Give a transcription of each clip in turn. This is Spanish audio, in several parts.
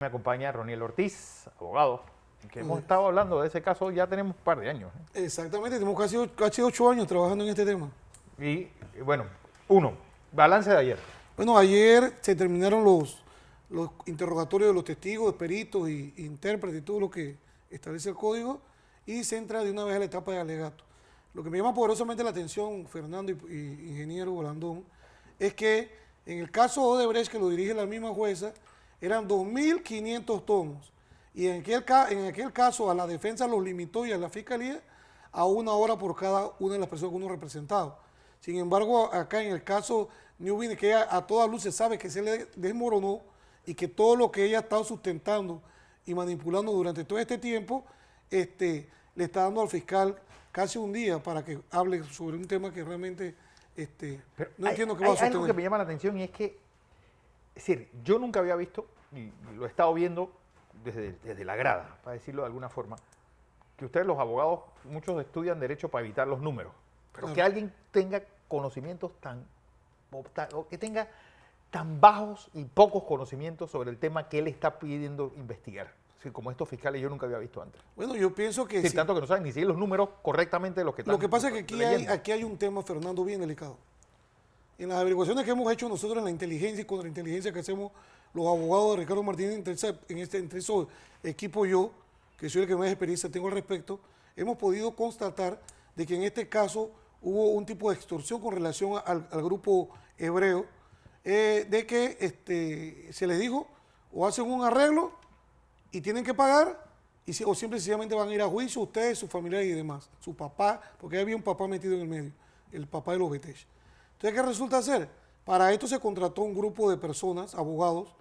Me acompaña Roniel Ortiz, abogado, que hemos estado hablando de ese caso, ya tenemos un par de años. Exactamente, tenemos casi 8 años trabajando en este tema. Y bueno, balance de ayer. Bueno, ayer se terminaron los interrogatorios de los testigos, de peritos y intérpretes y todo lo que establece el código, y se entra de una vez a la etapa de alegato. Lo que me llama poderosamente la atención, Fernando y ingeniero Bolandón, es que en el caso Odebrecht, que lo dirige la misma jueza, eran 2.500 tomos, y en aquel caso a la defensa los limitó y a la fiscalía a 1 hora por cada una de las personas que uno representaba. Sin embargo, acá en el caso Newbin, que ella a todas luces sabe que se le desmoronó y que todo lo que ella ha estado sustentando y manipulando durante todo este tiempo, le está dando al fiscal casi un día para que hable sobre un tema que realmente no entiendo qué va a sostener. Hay algo que me llama la atención, y es que, es decir, yo nunca había visto, y lo he estado viendo desde la grada, para decirlo de alguna forma, que ustedes los abogados, muchos estudian derecho para evitar los números, pero claro, que alguien tenga conocimientos o que tenga tan bajos y pocos conocimientos sobre el tema que él está pidiendo investigar. Es decir, como estos fiscales yo nunca había visto antes. Bueno, yo pienso que sí. Tanto que no saben ni siquiera los números correctamente de los que están. Lo que pasa es que aquí hay un tema, Fernando, bien delicado. En las averiguaciones que hemos hecho nosotros en la inteligencia y con la inteligencia que hacemos los abogados de Ricardo Martínez, entre esos equipos yo, que soy el que más experiencia tengo al respecto, hemos podido constatar de que en este caso hubo un tipo de extorsión con relación al grupo hebreo, de que se les dijo o hacen un arreglo y tienen que pagar, o simple y sencillamente van a ir a juicio ustedes, sus familiares y demás, su papá, porque había un papá metido en el medio, el papá de los Betech. Entonces, ¿qué resulta ser? Para esto se contrató un grupo de personas, abogados,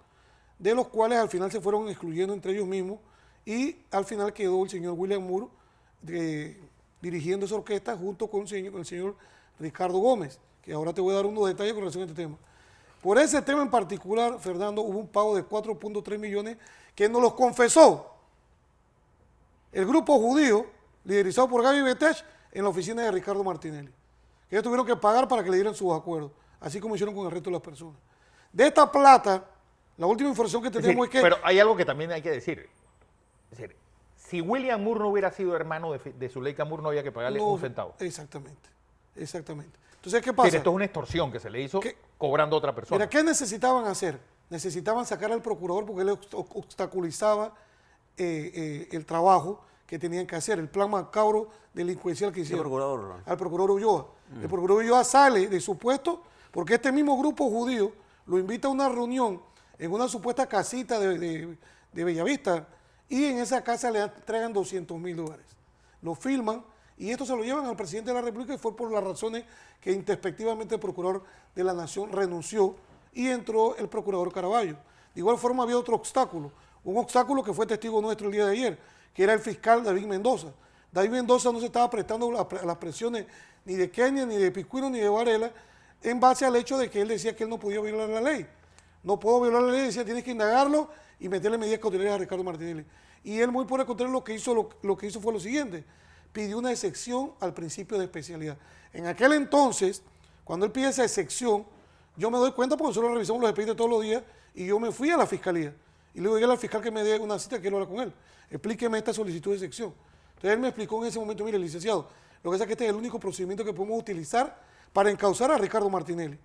de los cuales al final se fueron excluyendo entre ellos mismos, y al final quedó el señor William Moore dirigiendo esa orquesta junto con el señor Ricardo Gómez, que ahora te voy a dar unos detalles con relación a este tema. Por ese tema en particular, Fernando, hubo un pago de 4.3 millones que nos los confesó el grupo judío liderizado por Gaby Betech en la oficina de Ricardo Martinelli. Que ellos tuvieron que pagar para que le dieran sus acuerdos, así como hicieron con el resto de las personas. De esta plata, la última información que tenemos es que... Pero hay algo que también hay que decir. Es decir, si William Moore no hubiera sido hermano de Zuleika Moore, no había que pagarle un centavo. Exactamente, exactamente. Entonces, ¿qué pasa? Esto es una extorsión que se le hizo cobrando a otra persona. Mira, ¿qué necesitaban hacer? Necesitaban sacar al procurador porque él obstaculizaba el trabajo que tenían que hacer, el plan macabro delincuencial que hicieron. Al procurador Ulloa. El procurador Ulloa sale de su puesto porque este mismo grupo judío lo invita a una reunión en una supuesta casita de Bellavista, y en esa casa le entregan $200,000. Lo filman y esto se lo llevan al presidente de la República, y fue por las razones que introspectivamente el procurador de la Nación renunció y entró el procurador Caraballo. De igual forma había otro obstáculo, un obstáculo que fue testigo nuestro el día de ayer, que era el fiscal David Mendoza. David Mendoza no se estaba prestando a las presiones ni de Kenia, ni de Piscuino, ni de Varela, en base al hecho de que él decía que él no podía violar la ley. No puedo violar la ley, decía, tienes que indagarlo y meterle medidas cautelares a Ricardo Martinelli. Y él, muy por el contrario, lo que hizo fue lo siguiente: pidió una excepción al principio de especialidad. En aquel entonces, cuando él pide esa excepción, yo me doy cuenta porque nosotros revisamos los expedientes todos los días, y yo me fui a la fiscalía y le dije al fiscal que me dé una cita, que él habla con él. Explíqueme esta solicitud de excepción. Entonces él me explicó en ese momento: mire, licenciado, lo que pasa es que este es el único procedimiento que podemos utilizar para encauzar a Ricardo Martinelli.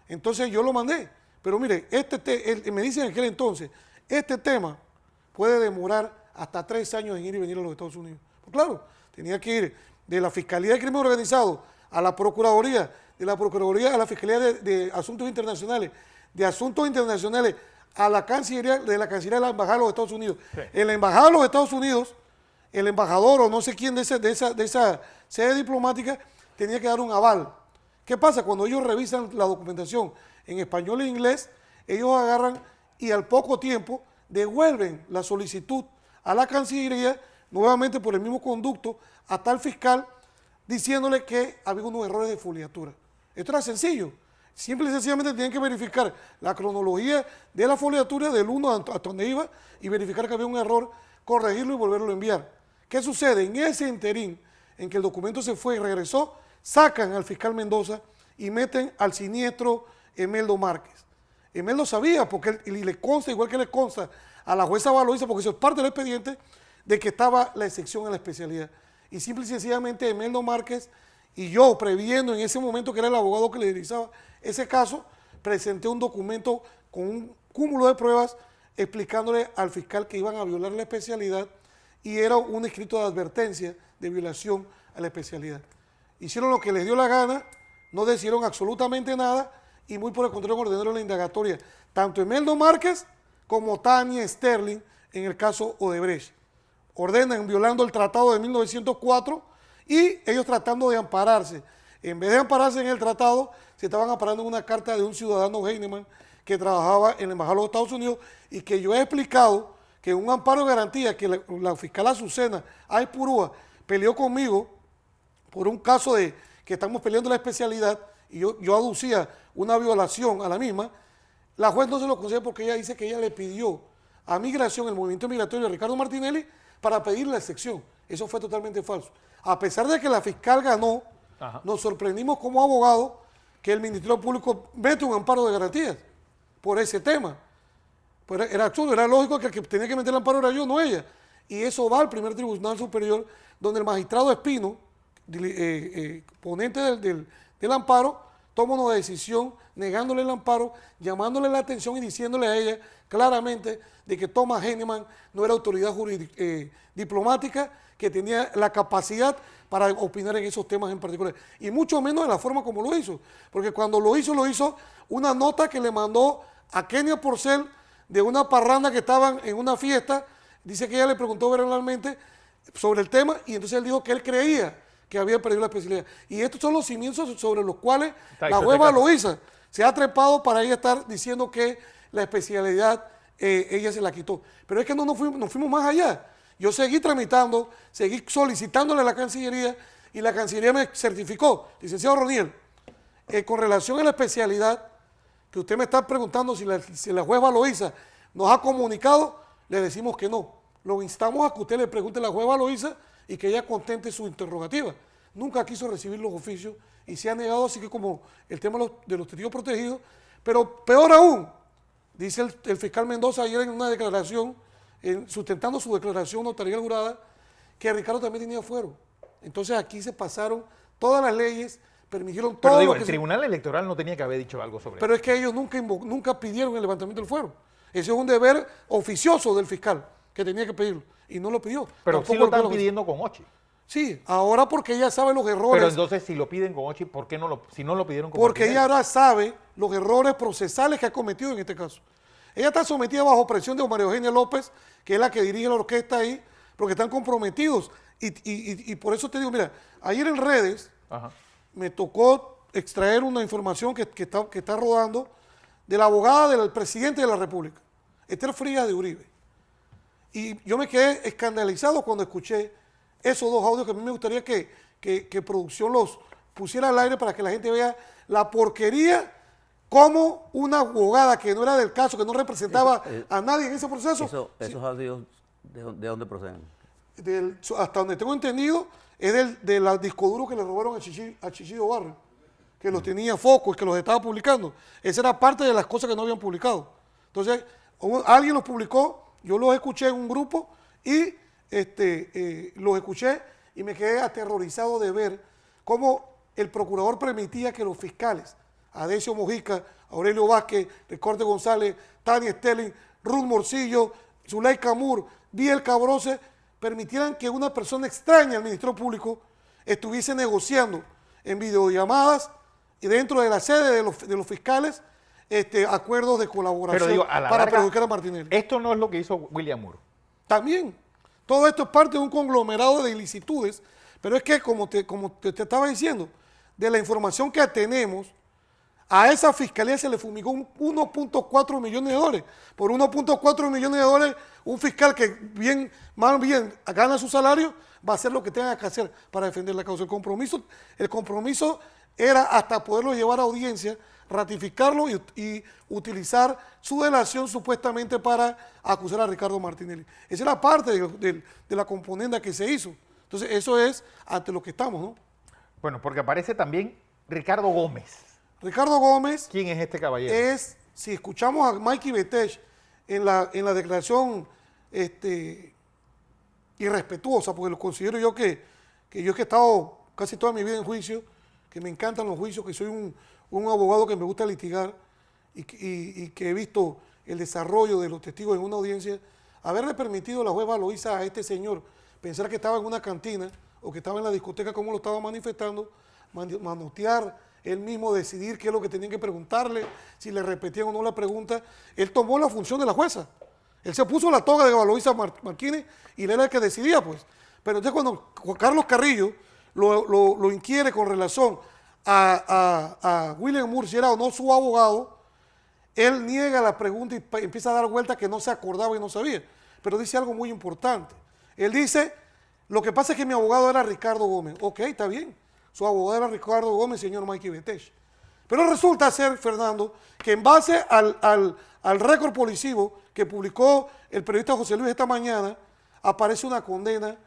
Entonces yo lo mandé, pero mire, él me dice en aquel entonces, este tema puede demorar hasta 3 años en ir y venir a los Estados Unidos. Pues claro, tenía que ir de la Fiscalía de Crimen Organizado a la Procuraduría, de la Procuraduría a la Fiscalía de Asuntos Internacionales, de Asuntos Internacionales a la Cancillería, de la Cancillería de la Embajada de los Estados Unidos. Sí. En la Embajada de los Estados Unidos, el embajador o no sé quién de esa sede diplomática tenía que dar un aval. ¿Qué pasa? Cuando ellos revisan la documentación en español e inglés, ellos agarran y al poco tiempo devuelven la solicitud a la Cancillería, nuevamente por el mismo conducto, hasta el fiscal, diciéndole que había unos errores de foliatura. Esto era sencillo. Simple y sencillamente tenían que verificar la cronología de la foliatura del 1 hasta donde iba, y verificar que había un error, corregirlo y volverlo a enviar. ¿Qué sucede? En ese interín, en que el documento se fue y regresó, sacan al fiscal Mendoza y meten al siniestro Emeldo Márquez. Emeldo sabía, porque le consta, igual que le consta a la jueza Valoisa, porque eso es parte del expediente, de que estaba la excepción a la especialidad. Y simple y sencillamente Emeldo Márquez y yo, previendo en ese momento que era el abogado que le liderizaba ese caso, presenté un documento con un cúmulo de pruebas explicándole al fiscal que iban a violar la especialidad y era un escrito de advertencia de violación a la especialidad. Hicieron lo que les dio la gana, no decidieron absolutamente nada y muy por el contrario ordenaron la indagatoria, tanto Emeldo Márquez como Tania Sterling en el caso Odebrecht. Ordenan violando el tratado de 1904 y ellos tratando de ampararse. En vez de ampararse en el tratado, se estaban amparando en una carta de un ciudadano Heinemann que trabajaba en la Embajada de los Estados Unidos y que yo he explicado que un amparo de garantía que la fiscal Azucena Aipurúa peleó conmigo por un caso de que estamos peleando la especialidad y yo aducía una violación a la misma, la juez no se lo concede porque ella dice que ella le pidió a Migración, el movimiento migratorio de Ricardo Martinelli, para pedir la excepción. Eso fue totalmente falso. A pesar de que la fiscal ganó, nos sorprendimos como abogados que el Ministerio Público mete un amparo de garantías por ese tema. Pues era absurdo, era lógico que el que tenía que meter el amparo era yo, no ella. Y eso va al primer tribunal superior, donde el magistrado Espino, ponente del amparo, toma una decisión negándole el amparo, llamándole la atención y diciéndole a ella claramente de que Thomas Heinemann no era autoridad diplomática, que tenía la capacidad para opinar en esos temas en particular. Y mucho menos de la forma como lo hizo. Porque cuando lo hizo una nota que le mandó a Kenia Porcel de una parranda que estaban en una fiesta. Dice que ella le preguntó verbalmente sobre el tema y entonces él dijo que él creía que había perdido la especialidad. Y estos son los cimientos sobre los cuales la juez Valoisa se ha trepado para ella estar diciendo que la especialidad ella se la quitó. Pero es que no nos fuimos más allá. Yo seguí tramitando, seguí solicitándole a la Cancillería y la Cancillería me certificó, licenciado Roniel, con relación a la especialidad, que usted me está preguntando si la juez Valoisa nos ha comunicado, le decimos que no. Lo instamos a que usted le pregunte a la juez Valoisa y que ella contente su interrogativa. Nunca quiso recibir los oficios y se ha negado, así que como el tema de los testigos protegidos, pero peor aún, dice el fiscal Mendoza ayer en una declaración, sustentando su declaración notarial jurada, que Ricardo también tenía fuero. Entonces aquí se pasaron todas las leyes, permitieron todo. Pero digo, el Tribunal Electoral no tenía que haber dicho algo sobre eso. Pero es que ellos nunca pidieron el levantamiento del fuero. Ese es un deber oficioso del fiscal, que tenía que pedirlo, y no lo pidió. Pero tampoco sí lo están pidiendo con Ochi. Sí, ahora porque ella sabe los errores. Pero entonces, si lo piden con Ochi, ¿por qué si no lo pidieron con Porque Martinelli? ella ahora sabe los errores procesales que ha cometido en este caso. Ella está sometida bajo presión de María Eugenia López, que es la que dirige la orquesta ahí, porque están comprometidos. Y por eso te digo, mira, ayer en redes me tocó extraer una información que está rodando de la abogada del presidente de la República, Esther Frías de Uribe. Y yo me quedé escandalizado cuando escuché esos dos audios que a mí me gustaría que producción los pusiera al aire para que la gente vea la porquería, como una abogada que no era del caso, que no representaba a nadie en ese proceso. ¿Esos audios de dónde proceden? Hasta donde tengo entendido, es de los discos duros que le robaron a Chichido Barrio, que los tenía Focus, que los estaba publicando. Esa era parte de las cosas que no habían publicado. Entonces, alguien los publicó, yo los escuché en un grupo y los escuché y me quedé aterrorizado de ver cómo el procurador permitía que los fiscales, Adesio Mojica, Aurelio Vázquez, Recorte González, Tania Sterling, Ruth Morcillo, Zuleika Moore, Biel Cabrose, permitieran que una persona extraña al Ministerio Público estuviese negociando en videollamadas y dentro de la sede de los fiscales acuerdos de colaboración para perjudicar a Martinelli. Esto no es lo que hizo William Moore. También. Todo esto es parte de un conglomerado de ilicitudes, pero es que, como te estaba diciendo, de la información que tenemos, a esa fiscalía se le fumigó 1.4 millones de dólares. Por 1.4 millones de dólares, un fiscal que más bien gana su salario, va a hacer lo que tenga que hacer para defender la causa. El compromiso era hasta poderlo llevar a audiencia, ratificarlo y utilizar su delación supuestamente para acusar a Ricardo Martinelli. Esa era parte de la componenda que se hizo. Entonces, eso es ante lo que estamos, ¿no? Bueno, porque aparece también Ricardo Gómez. Ricardo Gómez. ¿Quién es este caballero? Si escuchamos a Mikey Betech en la declaración irrespetuosa, porque lo considero yo que yo que he estado casi toda mi vida en juicio, que me encantan los juicios, que soy un abogado que me gusta litigar y que he visto el desarrollo de los testigos en una audiencia, haberle permitido a la juez Valoisa a este señor pensar que estaba en una cantina o que estaba en la discoteca como lo estaba manifestando, manotear, él mismo decidir qué es lo que tenían que preguntarle, si le repetían o no la pregunta, él tomó la función de la jueza. Él se puso la toga de Valoisa Martínez y él era el que decidía, pues. Pero entonces cuando Juan Carlos Carrillo lo inquiere con relación a William Moore, si era o no su abogado, él niega la pregunta y empieza a dar vueltas que no se acordaba y no sabía. Pero dice algo muy importante. Él dice, lo que pasa es que mi abogado era Ricardo Gómez. Ok, está bien. Su abogado era Ricardo Gómez, señor Mikey Betech. Pero resulta ser, Fernando, que en base al récord policivo que publicó el periodista José Luis esta mañana, aparece una condena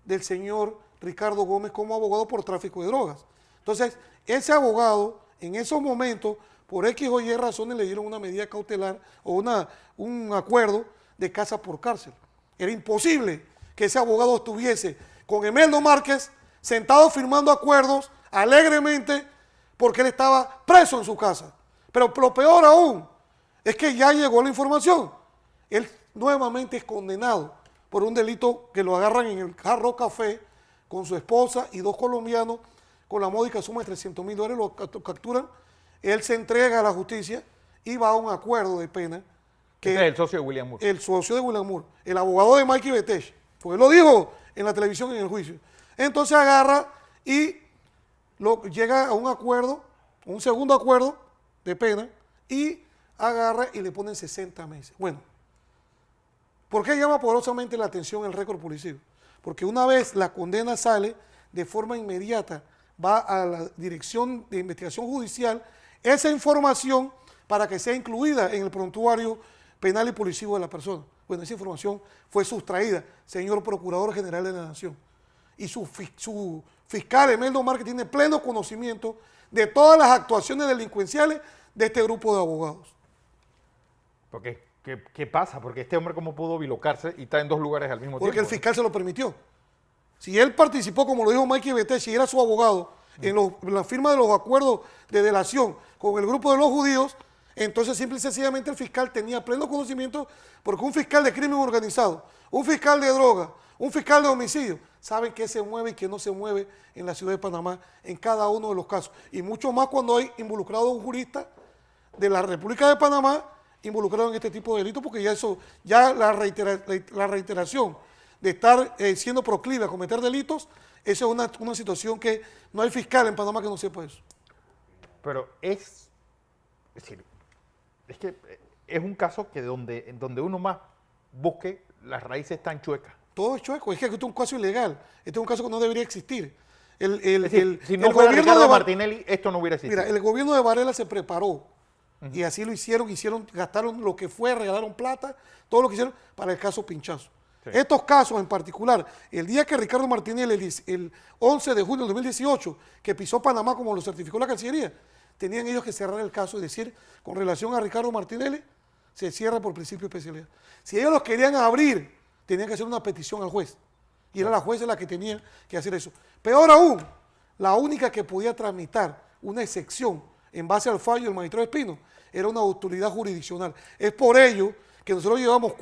del señor Ricardo Gómez como abogado por tráfico de drogas. Entonces, ese abogado, en esos momentos, por X o Y razones, le dieron una medida cautelar o un acuerdo de casa por cárcel. Era imposible que ese abogado estuviese con Emeldo Márquez sentado firmando acuerdos alegremente porque él estaba preso en su casa. Pero lo peor aún es que ya llegó la información. Él nuevamente es condenado por un delito que lo agarran en el Hard Rock Café con su esposa y 2 colombianos con la módica suma de $300,000, lo capturan. Él se entrega a la justicia y va a un acuerdo de pena. Que este es el socio de William Moore. El socio de William Moore, el abogado de Mikey Betech, porque él lo dijo en la televisión en el juicio. Entonces agarra y llega a un acuerdo, un segundo acuerdo de pena, y agarra y le ponen 60 meses. Bueno, ¿por qué llama poderosamente la atención el récord policial? Porque una vez la condena sale, de forma inmediata va a la Dirección de Investigación Judicial esa información para que sea incluida en el prontuario penal y policivo de la persona. Bueno, esa información fue sustraída, señor Procurador General de la Nación. Y su fiscal Emeldo Márquez tiene pleno conocimiento de todas las actuaciones delincuenciales de este grupo de abogados. ¿Por qué? ¿Qué pasa? Porque este hombre cómo pudo bilocarse y está en 2 lugares al mismo tiempo. Porque el fiscal se lo permitió. Si él participó, como lo dijo Mikey Betech, si era su abogado, en la firma de los acuerdos de delación con el grupo de los judíos, entonces simple y sencillamente el fiscal tenía pleno conocimiento, porque un fiscal de crimen organizado, un fiscal de droga, un fiscal de homicidio, saben qué se mueve y qué no se mueve en la ciudad de Panamá en cada uno de los casos. Y mucho más cuando hay involucrado un jurista de la República de Panamá involucrado en este tipo de delitos, porque ya la reiteración de estar siendo proclive a cometer delitos, esa es una situación que no hay fiscal en Panamá que no sepa eso. Pero es decir, es que es un caso que donde uno más busque, las raíces están chuecas. Todo es chueco, es que este es un caso ilegal, este es un caso que no debería existir. Si no fuera Ricardo Martinelli, esto no hubiera existido. Mira, el gobierno de Varela se preparó y así lo hicieron, gastaron lo que fue, regalaron plata, todo lo que hicieron para el caso Pinchazo. Sí. Estos casos en particular, el día que Ricardo Martinelli, el 11 de julio de 2018, que pisó Panamá como lo certificó la Cancillería, tenían ellos que cerrar el caso y decir, con relación a Ricardo Martinelli, se cierra por principio de especialidad. Si ellos los querían abrir, tenían que hacer una petición al juez. Y era la jueza la que tenía que hacer eso. Peor aún, la única que podía tramitar una excepción en base al fallo del magistrado Espino era una autoridad jurisdiccional. Es por ello que nosotros llevamos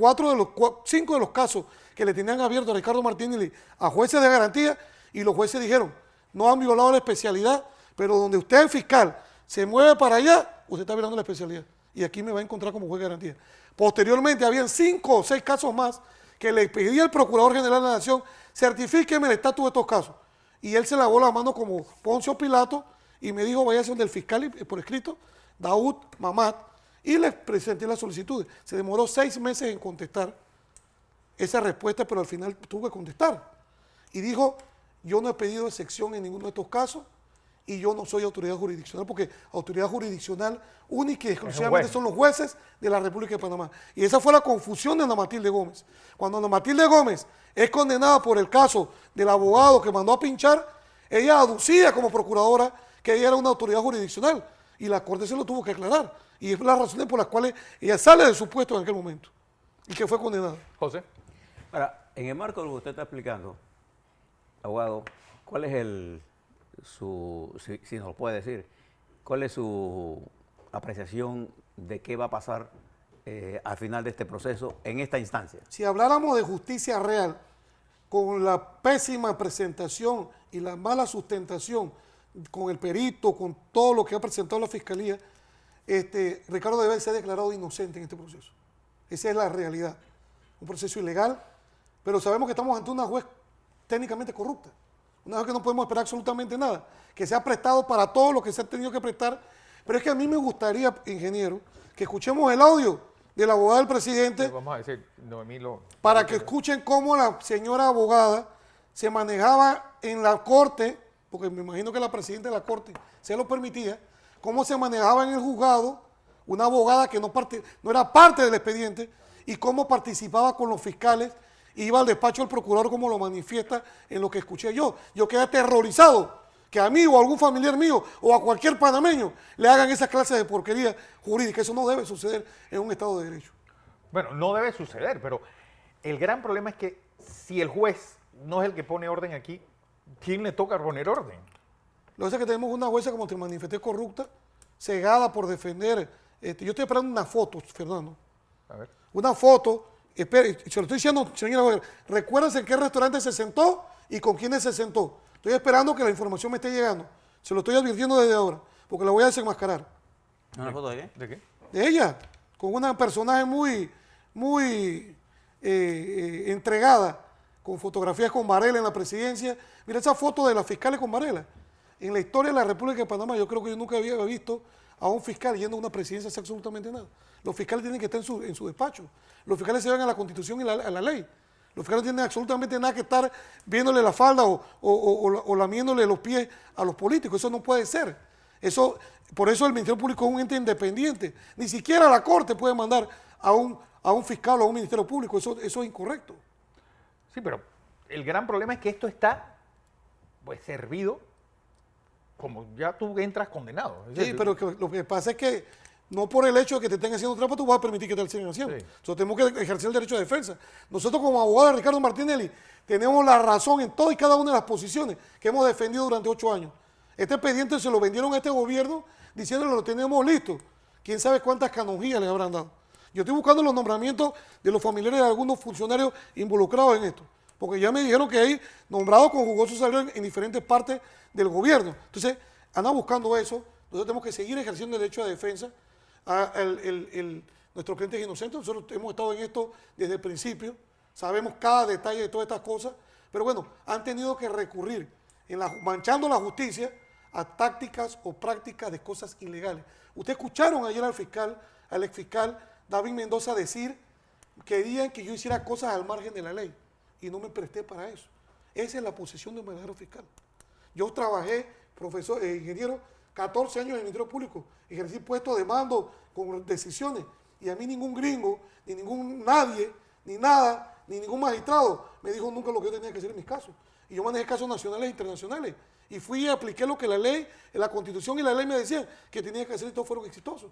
5 de los casos que le tenían abierto a Ricardo Martinelli a jueces de garantía y los jueces dijeron, no han violado la especialidad, pero donde usted es fiscal se mueve para allá, usted está violando la especialidad. Y aquí me va a encontrar como juez de garantía. Posteriormente, habían 5 o 6 casos más que le pedía al Procurador General de la Nación, certifíqueme el estatus de estos casos. Y él se lavó la mano como Poncio Pilato y me dijo, váyase donde el fiscal por escrito, Daoud Mamad, y le presenté la solicitud. Se demoró 6 meses en contestar esa respuesta, pero al final tuvo que contestar. Y dijo, yo no he pedido excepción en ninguno de estos casos y yo no soy autoridad jurisdiccional, porque autoridad jurisdiccional única y exclusivamente son los jueces de la República de Panamá. Y esa fue la confusión de Ana Matilde Gómez. Cuando Ana Matilde Gómez es condenada por el caso del abogado que mandó a pinchar, ella aducía como procuradora que ella era una autoridad jurisdiccional y la Corte se lo tuvo que aclarar. Y es las razones por las cuales ella sale de su puesto en aquel momento. y que fue condenado. José. Ahora, en el marco de lo que usted está explicando, abogado, ¿cuál es si nos lo puede decir, cuál es su apreciación de qué va a pasar al final de este proceso en esta instancia? Si habláramos de justicia real, con la pésima presentación y la mala sustentación, con el perito, con todo lo que ha presentado la Fiscalía, Ricardo debe ser declarado inocente en este proceso. Esa es la realidad. Un proceso ilegal, pero sabemos que estamos ante una juez técnicamente corrupta. Una juez que no podemos esperar absolutamente nada, que se ha prestado para todo lo que se ha tenido que prestar. Pero es que a mí me gustaría, ingeniero, que escuchemos el audio de la abogada del presidente. Vamos a decir, Noemí para que escuchen cómo la señora abogada se manejaba en la corte, porque me imagino que la presidenta de la corte se lo permitía, cómo se manejaba en el juzgado una abogada que no era parte del expediente y cómo participaba con los fiscales, iba al despacho del procurador como lo manifiesta en lo que escuché yo. Yo quedé aterrorizado que a mí o a algún familiar mío o a cualquier panameño le hagan esas clases de porquería jurídica. Eso no debe suceder en un Estado de Derecho. Bueno, no debe suceder, pero el gran problema es que si el juez no es el que pone orden aquí, ¿quién le toca poner orden? Lo que pasa es que tenemos una jueza, como te manifesté, corrupta, cegada por defender. Yo estoy esperando una foto, Fernando. A ver. Una foto. Espere, se lo estoy diciendo, señora, recuérdense en qué restaurante se sentó y con quiénes se sentó. Estoy esperando que la información me esté llegando. Se lo estoy advirtiendo desde ahora, porque la voy a desenmascarar. ¿Una foto de qué? ¿De qué? De ella, con una personaje muy entregada, con fotografías con Varela en la presidencia. Mira esa foto de la fiscal con Varela. En la historia de la República de Panamá, yo creo que yo nunca había visto a un fiscal yendo a una presidencia hacer absolutamente nada. Los fiscales tienen que estar en su despacho. Los fiscales se van a la Constitución y a la ley. Los fiscales no tienen absolutamente nada que estar viéndole la falda o lamiéndole los pies a los políticos. Eso no puede ser. Por eso el Ministerio Público es un ente independiente. Ni siquiera la Corte puede mandar a un fiscal o a un Ministerio Público. Eso es incorrecto. Sí, pero el gran problema es que esto está pues servido como ya tú entras condenado. Sí, pero lo que pasa es que no por el hecho de que te estén haciendo trampa tú vas a permitir que te lo sigan haciendo. Sí. Entonces tenemos que ejercer el derecho de defensa. Nosotros como abogados de Ricardo Martinelli tenemos la razón en todas y cada una de las posiciones que hemos defendido durante 8 años. Este expediente se lo vendieron a este gobierno diciéndole lo tenemos listo. Quién sabe cuántas canonjías les habrán dado. Yo estoy buscando los nombramientos de los familiares de algunos funcionarios involucrados en esto. Porque ya me dijeron que hay nombrados con jugoso salario en diferentes partes del gobierno. Entonces, andan buscando eso. Nosotros tenemos que seguir ejerciendo el derecho de defensa. Nuestro cliente es inocente. Nosotros hemos estado en esto desde el principio. Sabemos cada detalle de todas estas cosas. Pero bueno, han tenido que recurrir, manchando la justicia, a tácticas o prácticas de cosas ilegales. Ustedes escucharon ayer al exfiscal David Mendoza decir que querían que yo hiciera cosas al margen de la ley. Y no me presté para eso. Esa es la posición de un verdadero fiscal. Yo trabajé, ingeniero, 14 años en el Ministerio Público, ejercí puestos de mando con decisiones, y a mí ningún gringo, ni nadie, ni nada, ni ningún magistrado me dijo nunca lo que yo tenía que hacer en mis casos. Y yo manejé casos nacionales e internacionales, y fui y apliqué lo que la ley, la Constitución y la ley me decían que tenía que hacer, y todos fueron exitosos.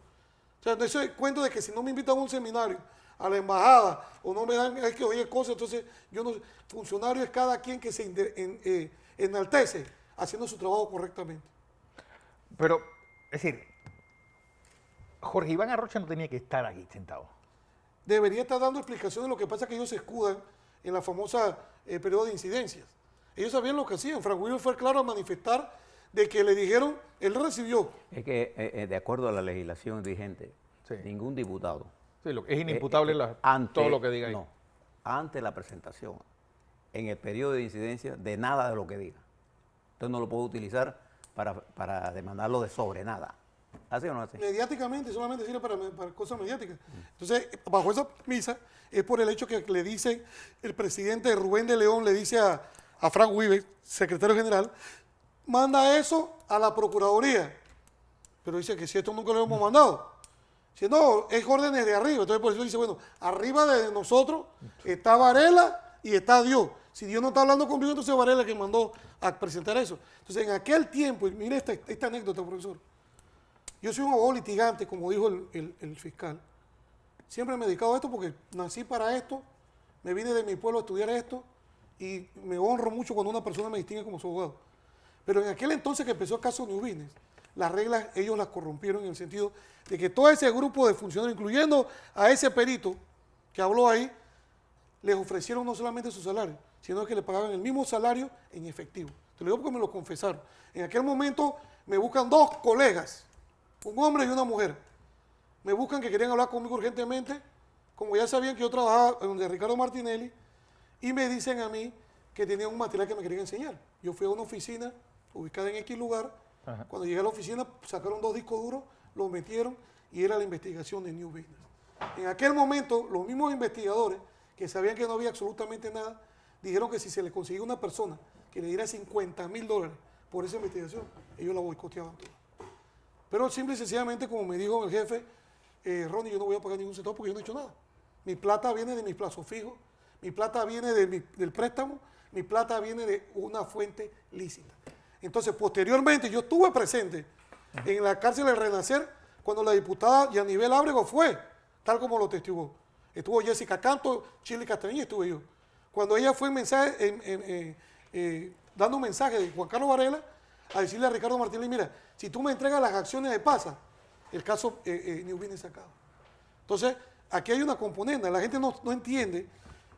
O sea, ese cuento de que si no me invitan a un seminario, a la embajada, o no me dan, hay que oír cosas, entonces yo no, funcionario es cada quien que se enaltece haciendo su trabajo correctamente. Pero, es decir, Jorge Iván Arrocha no tenía que estar aquí sentado. Debería estar dando explicaciones, lo que pasa es que ellos se escudan en la famosa periodo de incidencias. Ellos sabían lo que hacían. Frank Wilber fue claro a manifestar de que le dijeron, él recibió. Es que de acuerdo a la legislación vigente, sí, ningún diputado. Sí, es inimputable todo lo que diga ahí. No, ante la presentación, en el periodo de incidencia, de nada de lo que diga. Entonces no lo puedo utilizar para demandarlo de sobre nada. ¿Así o no así? Mediáticamente, solamente sirve para cosas mediáticas. Entonces, bajo esa premisa, es por el hecho que le dice, el presidente Rubén de León le dice a Frank Wilber, secretario general, manda eso a la Procuraduría. Pero dice que si esto nunca lo hemos mandado. Si no, es órdenes de arriba. Entonces por eso dice, bueno, arriba de nosotros está Varela y está Dios. Si Dios no está hablando conmigo, entonces Varela que mandó a presentar eso. Entonces en aquel tiempo, y mire esta anécdota, profesor. Yo soy un abogado litigante, como dijo el fiscal. siempre me he dedicado a esto porque nací para esto, me vine de mi pueblo a estudiar esto y me honro mucho cuando una persona me distingue como su abogado. Pero en aquel entonces que empezó el caso New Business, las reglas ellos las corrompieron en el sentido de que todo ese grupo de funcionarios, incluyendo a ese perito que habló ahí, les ofrecieron no solamente su salario, sino que le pagaban el mismo salario en efectivo. Te lo digo porque me lo confesaron. En aquel momento me buscan 2 colegas, un hombre y una mujer. Me buscan que querían hablar conmigo urgentemente, como ya sabían que yo trabajaba en donde Ricardo Martinelli, y me dicen a mí que tenían un material que me querían enseñar. Yo fui a una oficina ubicada en X lugar. Ajá. Cuando llegué a la oficina sacaron 2 discos duros, los metieron y era la investigación de New Business. En aquel momento los mismos investigadores que sabían que no había absolutamente nada, dijeron que si se le conseguía una persona que le diera $50,000 por esa investigación, ellos la boicoteaban toda. Pero simple y sencillamente, como me dijo el jefe, Ronnie, yo no voy a pagar ningún centavo porque yo no he hecho nada. Mi plata viene de mis plazos fijos, mi plata viene del préstamo, mi plata viene de una fuente lícita. Entonces, posteriormente, yo estuve presente en la cárcel del Renacer cuando la diputada Yanibel Ábrego fue, tal como lo testigó. Estuvo Jessica Canto, Chile Castañeda, estuve yo. Cuando ella fue dando un mensaje de Juan Carlos Varela a decirle a Ricardo Martínez, mira, si tú me entregas las acciones de PASA, el caso New Business se acaba. Entonces, aquí hay una componente, la gente no entiende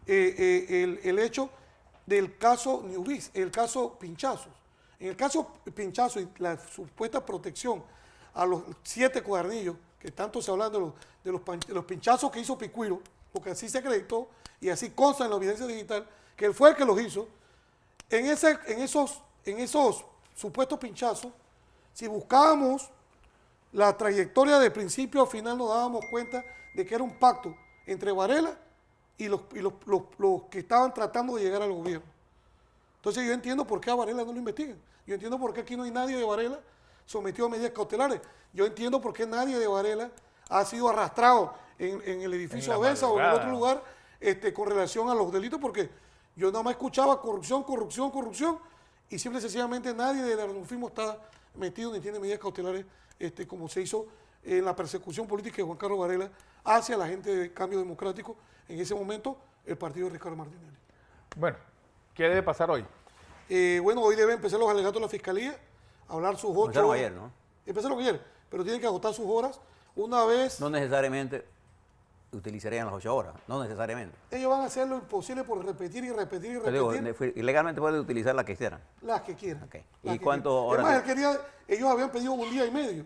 el hecho del caso New Business, el caso Pinchazos. En el caso Pinchazos y la supuesta protección a los 7 cuadernillos, que tanto se hablan de los pinchazos que hizo Picuiro, porque así se acreditó y así consta en la evidencia digital, que él fue el que los hizo. En esos supuestos pinchazos, si buscábamos la trayectoria de principio a final, nos dábamos cuenta de que era un pacto entre Varela y los que estaban tratando de llegar al gobierno. Entonces yo entiendo por qué a Varela no lo investigan. Yo entiendo por qué aquí no hay nadie de Varela sometido a medidas cautelares. Yo entiendo por qué nadie de Varela ha sido arrastrado en el edificio Avesa o en otro lugar con relación a los delitos, porque yo nada más escuchaba corrupción, y simple y sencillamente nadie del arnulfismo está metido ni tiene medidas cautelares como se hizo en la persecución política de Juan Carlos Varela hacia la gente de Cambio Democrático, en ese momento el partido de Ricardo Martinelli. Bueno, ¿qué debe pasar hoy? Bueno, hoy deben empezar los alegatos de la Fiscalía, hablar sus 8 horas. Empezaron ayer, ¿no? Empezaron ayer, pero tienen que agotar sus horas una vez. No necesariamente utilizarían las 8 horas, no necesariamente. Ellos van a hacer lo imposible por repetir y repetir y repetir. Digo, ilegalmente pueden utilizar las que quieran. Las que quieran. Okay. Las ¿Y que cuántas quieran. horas? Además, ellos habían pedido 1 día y medio.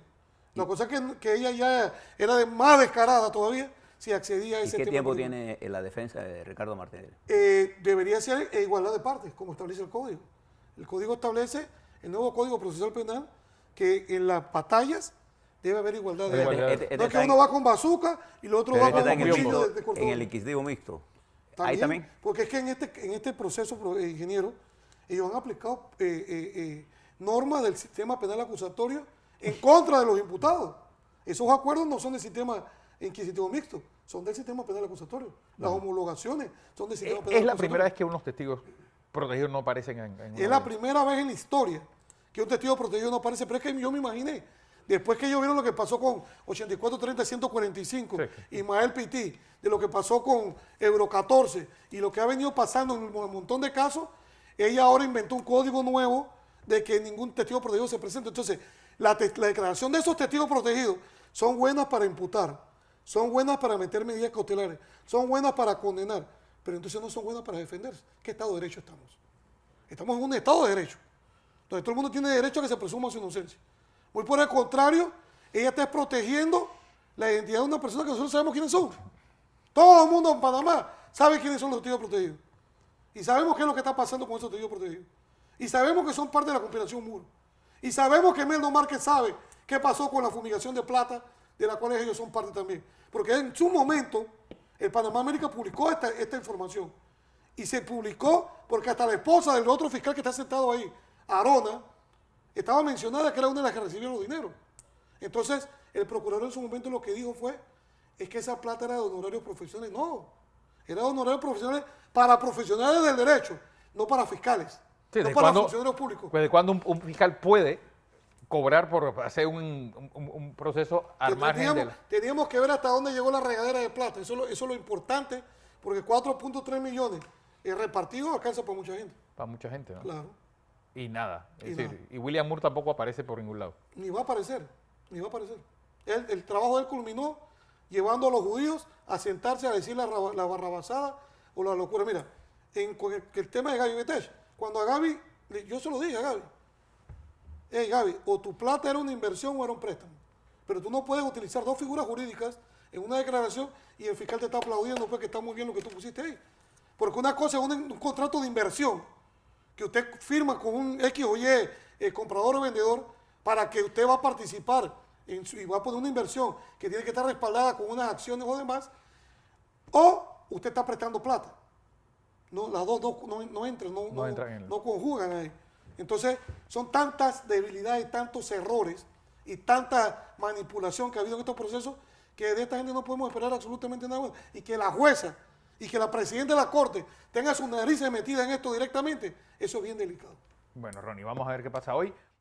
La cosa es que ella ya era más descarada todavía si accedía a ese tema. ¿Y qué tiempo tiene la defensa de Ricardo Martinelli? Debería ser igualdad de partes, como establece el código. El código establece, el nuevo Código Procesal Penal, que en las batallas debe haber igualdad de partes. No es que uno va con bazooka y el otro va con cuchillo de cortón. En el inquisitivo mixto. ¿También? Ahí también. Porque es que en este proceso, ingeniero, ellos han aplicado normas del sistema penal acusatorio en contra de los imputados. Esos acuerdos no son del sistema inquisitivo mixto, son del sistema penal acusatorio. Las homologaciones son del sistema penal acusatorio. Es la primera vez que unos testigos protegidos no aparecen en Es la primera vez en la historia que un testigo protegido no aparece, pero es que yo me imaginé, después que ellos vieron lo que pasó con 84-30-145, sí, Ismael Pití, de lo que pasó con Euro 14 y lo que ha venido pasando en un montón de casos, ella ahora inventó un código nuevo de que ningún testigo protegido se presente. Entonces, la declaración de esos testigos protegidos son buenas para imputar, son buenas para meter medidas cautelares, son buenas para condenar, pero entonces no son buenas para defenderse. ¿Qué Estado de Derecho estamos? Estamos en un Estado de Derecho, donde todo el mundo tiene derecho a que se presuma su inocencia. Muy por el contrario, ella está protegiendo la identidad de una persona que nosotros sabemos quiénes son. Todo el mundo en Panamá sabe quiénes son los testigos protegidos. Y sabemos qué es lo que está pasando con esos testigos protegidos. Y sabemos que son parte de la conspiración Muro. Y sabemos que Meldo Márquez sabe qué pasó con la fumigación de plata, de la cual ellos son parte también. Porque en su momento, el Panamá América publicó esta información. Y se publicó porque hasta la esposa del otro fiscal que está sentado ahí, Arona, estaba mencionada que era una de las que recibía los dineros. Entonces, el procurador en su momento lo que dijo es que esa plata era de honorarios profesionales. No, era de honorarios profesionales para profesionales del derecho, no para fiscales. Sí, no para funcionarios públicos. ¿Desde cuándo un fiscal puede cobrar por hacer un proceso al margen de Teníamos que ver hasta dónde llegó la regadera de plata. Eso es lo importante, porque 4.3 millones repartidos alcanza para mucha gente. Para mucha gente, ¿no? Claro. Y nada. Es Y decir, nada. y William Moore tampoco aparece por ningún lado. Ni va a aparecer, ni va a aparecer. El trabajo de él culminó llevando a los judíos a sentarse a decir la barrabasada o la locura. Mira, con el tema de Gaby Betech, cuando a Gaby, yo se lo dije a Gaby, hey Gaby, o tu plata era una inversión o era un préstamo, pero tú no puedes utilizar dos figuras jurídicas en una declaración y el fiscal te está aplaudiendo porque está muy bien lo que tú pusiste ahí. Porque una cosa es un contrato de inversión que usted firma con un X o Y comprador o vendedor para que usted va a participar y va a poner una inversión que tiene que estar respaldada con unas acciones o demás, o usted está prestando plata. No, las dos no entran, no conjugan ahí. Entonces, son tantas debilidades, tantos errores y tanta manipulación que ha habido en estos procesos que de esta gente no podemos esperar absolutamente nada bueno. Y que la jueza y que la presidenta de la Corte tenga sus narices metidas en esto directamente, eso es bien delicado. Bueno, Ronnie, vamos a ver qué pasa hoy.